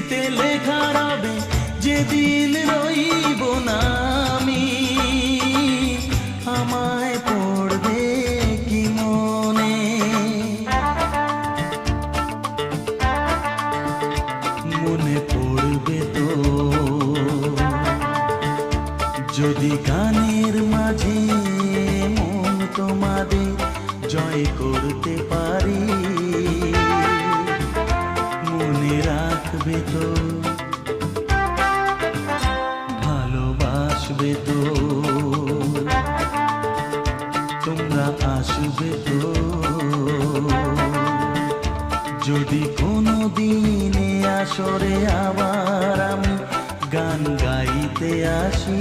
স্মৃতিতে লেখা রবে যেদিন রইব না আমি, আমায় পড়বে কি মনে? মনে পড়বে তো যদি গানের মাঝে মন তোমাদের জয় করতে পারি। মনে রাখবে তো, ভালোবাসবে তো, তোমরা আসবে তো যদি কোনো দিনে আসরে আবার আমি গান গাইতে আসি।